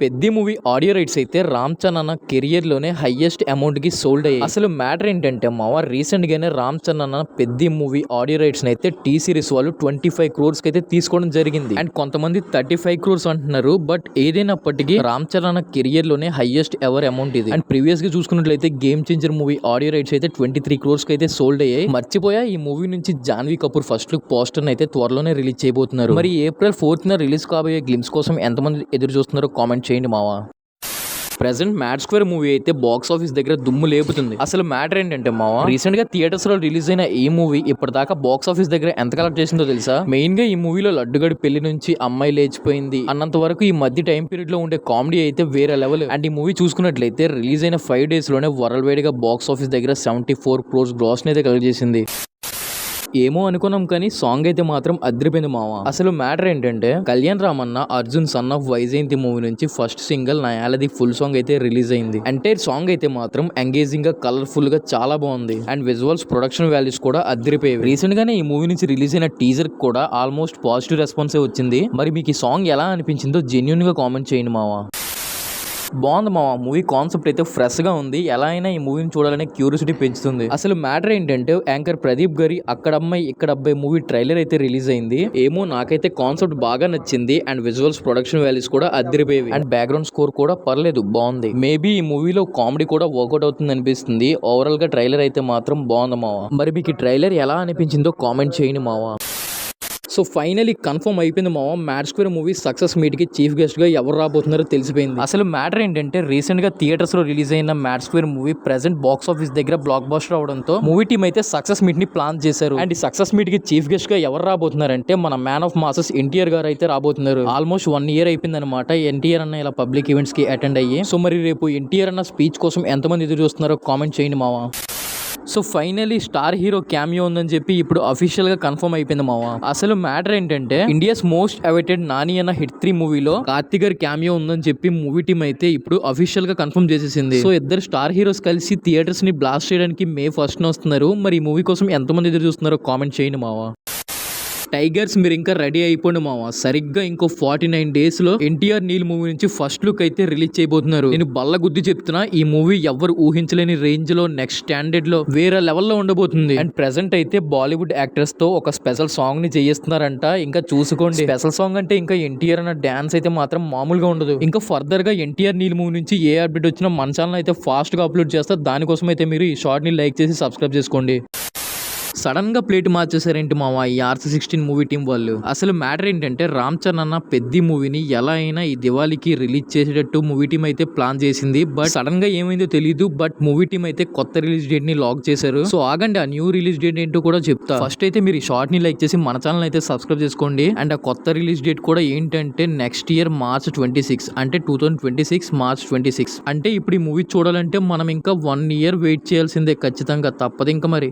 Peddi movie audio rights అయితే రామ్ చరణ్ అన్న career లోనే హైయెస్ట్ అమౌంట్ కి సోల్డ్ అయ్యాయి. అసలు మ్యాటర్ ఏంటంటే మావా రీసెంట్ గానే రామ్ చరణ్ అన్న పెద్ది మూవీ ఆడియో రైట్స్ అయితే టీ సిరీస్ వాళ్ళు 25 crores కి అయితే తీసుకోవడం జరిగింది. అండ్ కొంతమంది 35 crores అంటున్నారు. బట్ ఏదైనప్పటికీ రామ్ చరణ్ అన్న కెరియర్ లోనే హైయెస్ట్ ఎవర్ అమౌంట్ ఇది. అండ్ ప్రీవియస్ గా చూసుకున్నట్లయితే game changer movie audio rights అయితే 23 crores కి అయితే సోల్డ్ అయ్యాయి. మర్చిపోయా ఈ మూవీ నుంచి Janhvi Kapoor first look poster అయితే త్వరలోనే రిలీజ్ చేయబోతున్నారు. మరి April 4th రిలీజ్ కాబోయే గ్లిమ్స్ కోసం ఎంతమంది ఎదురు చూస్తున్నారో కామెంట్ చేయండి మావా. ప్రెసెంట్ మ్యాడ్ స్క్వేర్ మూవీ అయితే బాక్స్ ఆఫీస్ దగ్గర దుమ్ము లేపుతుంది. అసలు మ్యాటర్ ఏంటంటే మావా రీసెంట్ గా థియేటర్స్ లో రిలీజ్ అయిన ఈ మూవీ ఇప్పటిదాకా బాక్స్ ఆఫీస్ దగ్గర ఎంత కలెక్ట్ చేసిందో తెలుసా? మెయిన్ గా ఈ మూవీలో లడ్డుగడి పెళ్లి నుంచి అమ్మాయి లేచిపోయింది అన్నంత వరకు ఈ మధ్య టైం పీరియడ్ లో ఉండే కామెడీ అయితే వేరే లెవెల్. అండ్ ఈ మూవీ చూసుకున్నట్లయితే రిలీజ్ అయిన 5 days లోనే వరల్డ్ వైడ్ గా బాక్స్ ఆఫీస్ దగ్గర 74 crores గ్రాస్ అయితే కలెక్ట్ చేసింది. ఏమో అనుకున్నాం కానీ సాంగ్ అయితే మాత్రం అదిరిపోయింది మావా. అసలు మ్యాటర్ ఏంటంటే Kalyan Ramanna Arjun son of Vyjayanthi movie నుంచి ఫస్ట్ సింగిల్ నయాలది ఫుల్ సాంగ్ అయితే రిలీజ్ అయింది. అంటే సాంగ్ అయితే మాత్రం ఎంగేజింగ్ గా కలర్ఫుల్ గా చాలా బాగుంది. అండ్ విజువల్స్ ప్రొడక్షన్ వాల్యూస్ కూడా అదిరిపోయాయి. రీసెంట్ గానే ఈ మూవీ నుంచి రిలీజ్ అయిన టీజర్ కూడా ఆల్మోస్ట్ పాజిటివ్ రెస్పాన్స్ వచ్చింది. మరి మీకు ఈ సాంగ్ ఎలా అనిపించిందో జెన్యూన్ గా కామెంట్ చేయండి మావా. బాగుంది మావా. మూవీ కాన్సెప్ట్ అయితే ఫ్రెష్ గా ఉంది. ఎలా అయినా ఈ మూవీని చూడాలనే క్యూరియాసిటీ పెంచుతుంది. అసలు మ్యాటర్ ఏంటంటే యాంకర్ ప్రదీప్ గారి అక్కడ అమ్మాయి ఇక్కడ అబ్బాయి మూవీ ట్రైలర్ అయితే రిలీజ్ అయింది. ఏమో నాకైతే కాన్సెప్ట్ బాగా నచ్చింది. అండ్ విజువల్స్ ప్రొడక్షన్ వాల్యూస్ కూడా అదిరిపోయేవి. అండ్ బ్యాక్గ్రౌండ్ స్కోర్ కూడా పర్లేదు, బాగుంది. మేబీ ఈ మూవీలో కామెడీ కూడా వర్కౌట్ అవుతుంది అనిపిస్తుంది. ఓవరాల్ గా ట్రైలర్ అయితే మాత్రం బాగుంది మావా. మరి మీకు ఈ ట్రైలర్ ఎలా అనిపించిందో కామెంట్ చేయండి మావా. సో ఫైనలీ కన్ఫర్మ్ అయిపోయింది మావా, mad square movie success meet కి చీఫ్ గెస్ట్ గా ఎవరు రాబోతున్నారో తెలిసిపోయింది. అసలు మ్యాటర్ ఏంటంటే రీసెంట్ గా థియేటర్స్ లో రిలీజ్ అయిన mad square movie present box office దగ్గర బ్లాక్ బస్టర్ అవడంతో మూవీ టీమ్ అయితే సక్సెస్ మీట్ ని ప్లాన్ చేశారు. అండ్ ఈ సక్సెస్ మీట్ కి చీఫ్ గెస్ట్ గా ఎవరు రాబోతున్నారంటే మన మ్యాన్ ఆఫ్ మాసెస్ ఎన్టీఆర్ గారు అయితే రాబోతున్నారు. ఆల్మోస్ట్ 1 year అయిపోయింది అనమాట ఎన్టీఆర్ అన్న ఇలా పబ్లిక్ ఈవెంట్స్ కి అటెండ్ అయ్యి. సో మరి రేపు ఎన్టీఆర్ అన్న స్పీచ్ కోసం ఎంతమంది ఎదురు చూస్తున్నారో కామెంట్ చేయండి మావా. So finally star hero cameo ఉందని చెప్పి ఇప్పుడు అఫీషియల్ గా కన్ఫర్మ్ అయిపోయింది మావా. అసలు మ్యాటర్ ఏంటంటే ఇండియాస్ మోస్ట్ అవైటెడ్ నాని అన్న హిట్ 3 మూవీలో కార్తిక్ గారి క్యామియో ఉందని చెప్పి మూవీ టీమ్ అయితే ఇప్పుడు అఫీషియల్ గా కన్ఫర్మ్ చేసేసింది. సో ఇద్దరు స్టార్ హీరోస్ కలిసి థియేటర్స్ ని బ్లాస్ట్ చేయడానికి May 1st వస్తున్నారు. మరి ఈ మూవీ కోసం ఎంతమంది ఎదురు చూస్తున్నారో కామెంట్ చేయండి మావా. టైగర్స్ మీరు ఇంకా రెడీ అయిపోండి మావా. సరిగ్గా ఇంకో 49 days లో ఎన్టీఆర్ నీల్ మూవీ నుంచి ఫస్ట్ లుక్ అయితే రిలీజ్ చేయబోతున్నారు. నేను బల్ల గుద్ది చెప్తున్నా, ఈ మూవీ ఎవరు ఊహించలేని రేంజ్ లో నెక్స్ట్ స్టాండర్డ్ లో వేరే లెవెల్లో ఉండబోతుంది. అండ్ ప్రెసెంట్ అయితే బాలీవుడ్ యాక్టర్స్ తో ఒక స్పెషల్ సాంగ్ ని చేయిస్తున్నారంట. ఇంకా చూసుకోండి, స్పెషల్ సాంగ్ అంటే ఇంకా ఎన్టీఆర్ అన్న డాన్స్ అయితే మాత్రం మామూలుగా ఉండదు. ఇంకా ఫర్దర్ గా ఎన్టీఆర్ నీల్ మూవీ నుంచి ఏ అప్డేట్ వచ్చినా మన ఛానల్ అయితే ఫాస్ట్ గా అప్లోడ్ చేస్తా. దానికోసం అయితే మీరు ఈ షార్ట్ ని లైక్ చేసి సబ్స్క్రైబ్ చేసుకోండి. సడన్ గా ప్లేట్ మార్చేసారేంటి మావా ఈ RC16 మూవీ టీం వాళ్ళు. అసలు మ్యాటర్ ఏంటంటే రామ్ చరణ్ అన్న పెద్ది మూవీని ఎలా అయినా ఈ దివాళీకి రిలీజ్ చేసేటట్టు మూవీ టీం అయితే ప్లాన్ చేసింది. బట్ సడన్ గా ఏమైందో తెలియదు. బట్ మూవీ టీం అయితే కొత్త రిలీజ్ డేట్ ని లాక్ చేశారు. సో ఆగండి, ఆ న్యూ రిలీజ్ డేట్ ఏంటో కూడా చెప్తా. ఫస్ట్ అయితే మీరు ఈ షార్ట్ ని లైక్ చేసి మన ఛానల్ అయితే సబ్స్క్రైబ్ చేసుకోండి. అండ్ ఆ కొత్త రిలీజ్ డేట్ కూడా ఏంటంటే నెక్స్ట్ ఇయర్ March 26, అంటే 2026 March 26. అంటే ఇప్పుడు ఈ మూవీ చూడాలంటే మనం ఇంకా 1 year వెయిట్ చేయాల్సిందే ఖచ్చితంగా, తప్పదు ఇంకా మరి.